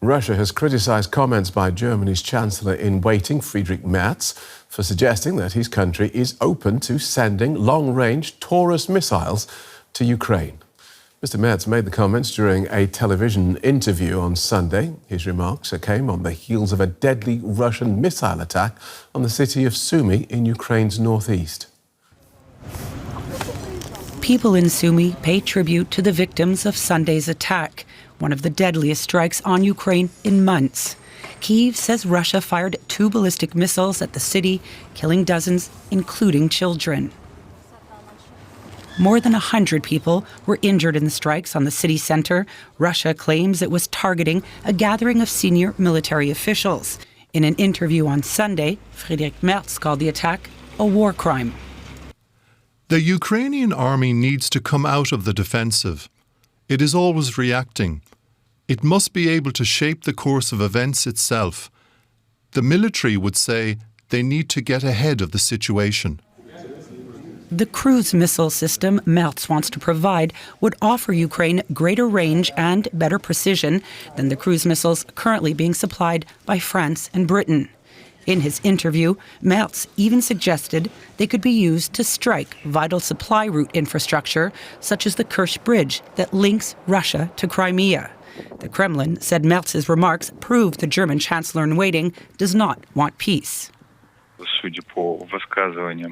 Russia has criticised comments by Germany's Chancellor-in-waiting, Friedrich Merz, for suggesting that his country is open to sending long-range Taurus missiles to Ukraine. Mr. Merz made the comments during a television interview on Sunday. His remarks came on the heels of a deadly Russian missile attack on the city of Sumy in Ukraine's northeast. People in Sumy pay tribute to the victims of Sunday's attack, one of the deadliest strikes on Ukraine in months. Kyiv says Russia fired 2 ballistic missiles at the city, killing dozens, including children. More than 100 people were injured in the strikes on the city center. Russia claims it was targeting a gathering of senior military officials. In an interview on Sunday, Friedrich Merz called the attack a war crime. The Ukrainian army needs to come out of the defensive. It is always reacting. It must be able to shape the course of events itself. The military would say they need to get ahead of the situation. The cruise missile system Merz wants to provide would offer Ukraine greater range and better precision than the cruise missiles currently being supplied by France and Britain. In his interview, Merz even suggested they could be used to strike vital supply route infrastructure, such as the Kerch Bridge that links Russia to Crimea. The Kremlin said Merz's remarks prove the German Chancellor-in-waiting does not want peace.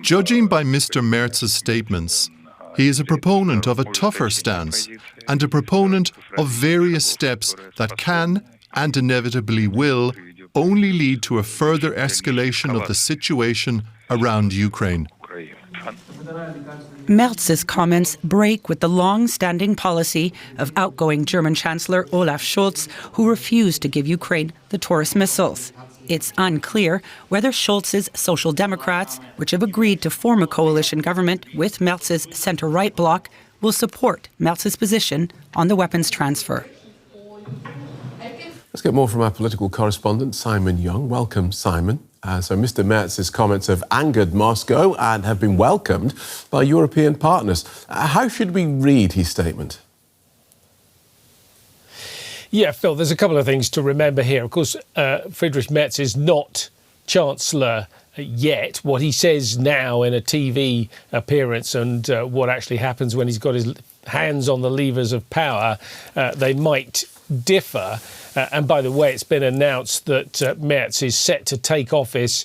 Judging by Mr. Merz's statements, he is a proponent of a tougher stance and a proponent of various steps that can, and inevitably will, only lead to a further escalation of the situation around Ukraine. Merz's comments break with the long-standing policy of outgoing German Chancellor Olaf Scholz, who refused to give Ukraine the Taurus missiles. It's unclear whether Scholz's Social Democrats, which have agreed to form a coalition government with Merz's centre-right bloc, will support Merz's position on the weapons transfer. Let's get more from our political correspondent, Simon Young. Welcome, Simon. So Mr. Merz's comments have angered Moscow and have been welcomed by European partners. How should we read his statement? Yeah, Phil, there's a couple of things to remember here. Of course, Friedrich Merz is not Chancellor yet. What he says now in a TV appearance and what actually happens when he's got his hands on the levers of power, they might differ. And by the way, it's been announced that Merz is set to take office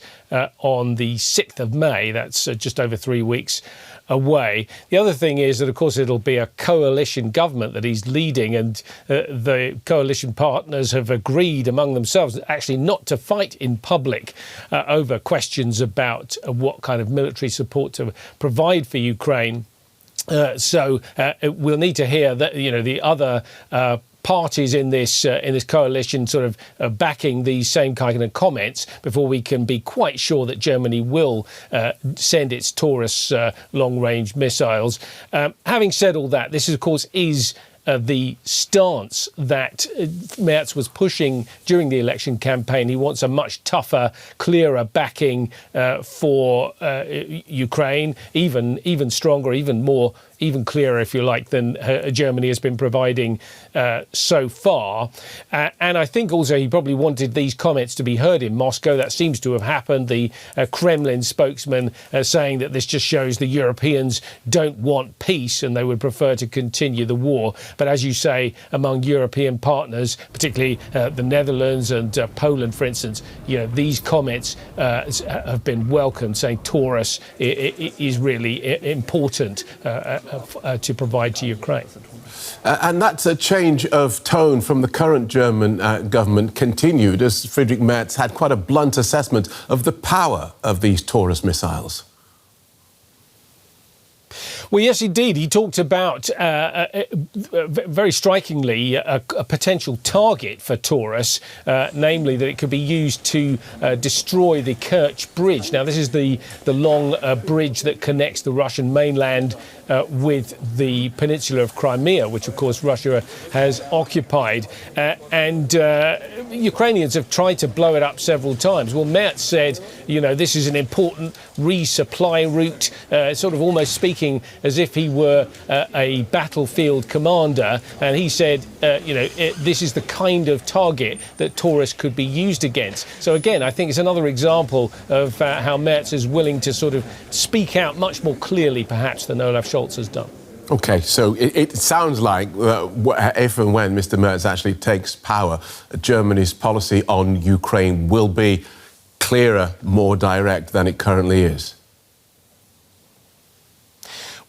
on the 6th of May. That's just over 3 weeks away. The other thing is that, of course, it'll be a coalition government that he's leading, and the coalition partners have agreed among themselves actually not to fight in public over questions about what kind of military support to provide for Ukraine. So we'll need to hear that, the other parties in this coalition sort of backing these same kind of comments before we can be quite sure that Germany will send its Taurus long-range missiles. Having said all that, this, of course, is the stance that Merz was pushing during the election campaign. He wants a much tougher, clearer backing for Ukraine, even stronger, even clearer, if you like, than Germany has been providing so far. And I think also he probably wanted these comments to be heard in Moscow. That seems to have happened. The Kremlin spokesman saying that this just shows the Europeans don't want peace and they would prefer to continue the war. But as you say, among European partners, particularly the Netherlands and Poland, for instance, these comments have been welcomed, saying Taurus is really important to provide to Ukraine. And that's a change of tone from the current German government continued as Friedrich Merz had quite a blunt assessment of the power of these Taurus missiles. Well, yes, indeed. He talked about, very strikingly, a potential target for Taurus, namely that it could be used to destroy the Kerch Bridge. Now, this is the long bridge that connects the Russian mainland with the peninsula of Crimea, which, of course, Russia has occupied. And Ukrainians have tried to blow it up several times. Well, Merz said, this is an important resupply route, sort of almost speaking as if he were a battlefield commander, and he said, this is the kind of target that Taurus could be used against. So again, I think it's another example of how Merz is willing to sort of speak out much more clearly, perhaps, than Olaf Scholz has done. OK, so it sounds like if and when Mr Merz actually takes power, Germany's policy on Ukraine will be clearer, more direct than it currently is.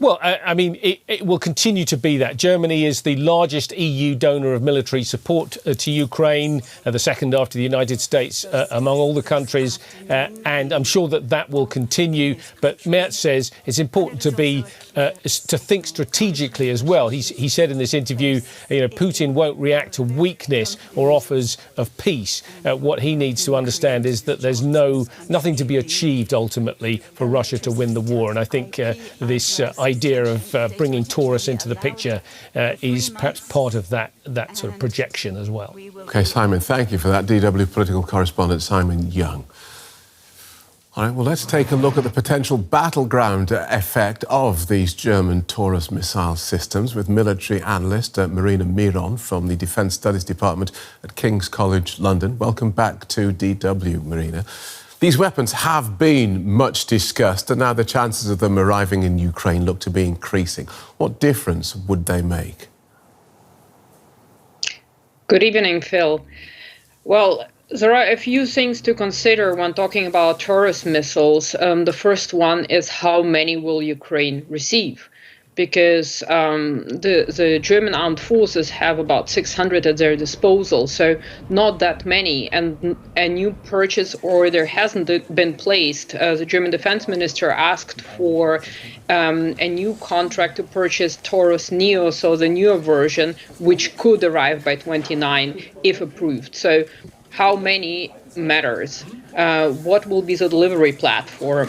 Well, I mean, it will continue to be that. Germany is the largest EU donor of military support to Ukraine, the second after the United States among all the countries, and I'm sure that will continue. But Merz says it's important to think strategically as well. He said in this interview, Putin won't react to weakness or offers of peace. What he needs to understand is that there's nothing to be achieved ultimately for Russia to win the war, and I think this idea of bringing Taurus into the picture is perhaps part of that sort of projection as well. OK, Simon, thank you for that. DW political correspondent Simon Young. All right, well, let's take a look at the potential battleground effect of these German Taurus missile systems with military analyst Marina Miron from the Defence Studies Department at King's College London. Welcome back to DW, Marina. These weapons have been much discussed, and now the chances of them arriving in Ukraine look to be increasing. What difference would they make? Good evening, Phil. Well, there are a few things to consider when talking about Taurus missiles. The first one is how many will Ukraine receive? Because the German armed forces have about 600 at their disposal, so not that many. And a new purchase order hasn't been placed. The German defense minister asked for a new contract to purchase Taurus Neo, so the newer version, which could arrive by 29 if approved. So how many matters? What will be the delivery platform?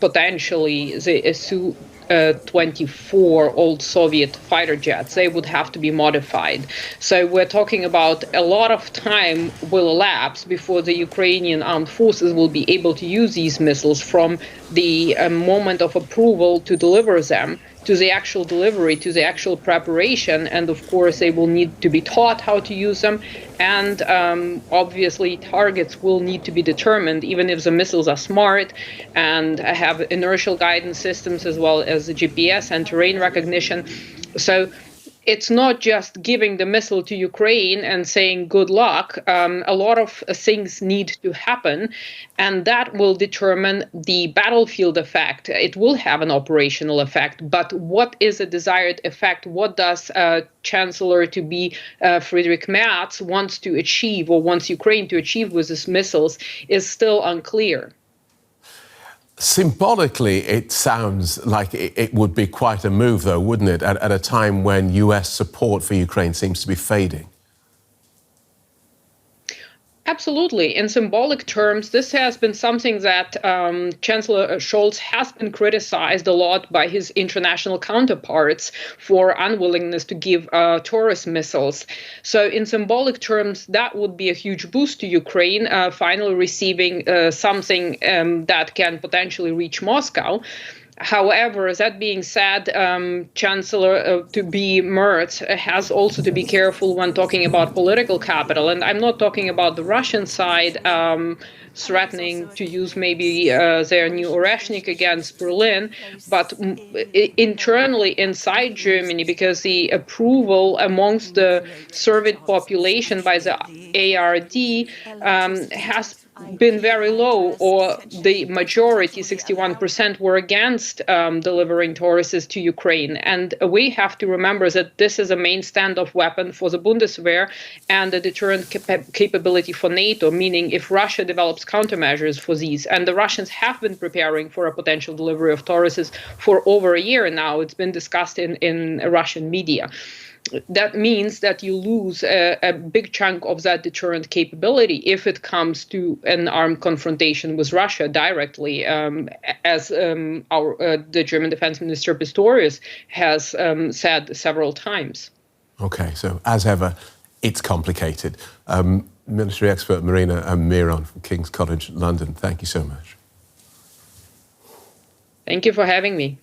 Potentially the Su-24 old Soviet fighter jets, they would have to be modified. So we're talking about a lot of time will elapse before the Ukrainian armed forces will be able to use these missiles from the moment of approval to deliver them, to the actual delivery, to the actual preparation. And of course, they will need to be taught how to use them. And obviously, targets will need to be determined, even if the missiles are smart and have inertial guidance systems as well as the GPS and terrain recognition. So it's not just giving the missile to Ukraine and saying good luck. A lot of things need to happen, and that will determine the battlefield effect. It will have an operational effect, but what is a desired effect? What does Chancellor-to-be Friedrich Merz wants to achieve, or wants Ukraine to achieve with these missiles, is still unclear. Symbolically, it sounds like it would be quite a move, though, wouldn't it, at a time when US support for Ukraine seems to be fading? Absolutely. In symbolic terms, this has been something that Chancellor Scholz has been criticized a lot by his international counterparts for unwillingness to give Taurus missiles. So in symbolic terms, that would be a huge boost to Ukraine, finally receiving something that can potentially reach Moscow. However, that being said, Chancellor-to-be Merz has also to be careful when talking about political capital. And I'm not talking about the Russian side threatening to use maybe their new Oreshnik against Berlin, but internally inside Germany, because the approval amongst the surveyed population by the ARD has been very low, or the majority, 61%, were against delivering Tauruses to Ukraine. And we have to remember that this is a main standoff weapon for the Bundeswehr and a deterrent capability for NATO, meaning if Russia develops countermeasures for these, and the Russians have been preparing for a potential delivery of Tauruses for over a year now, it's been discussed in Russian media. That means that you lose a big chunk of that deterrent capability if it comes to an armed confrontation with Russia directly, as the German Defense Minister Pistorius has said several times. OK, so as ever, it's complicated. Military expert Marina Miron from King's College London, thank you so much. Thank you for having me.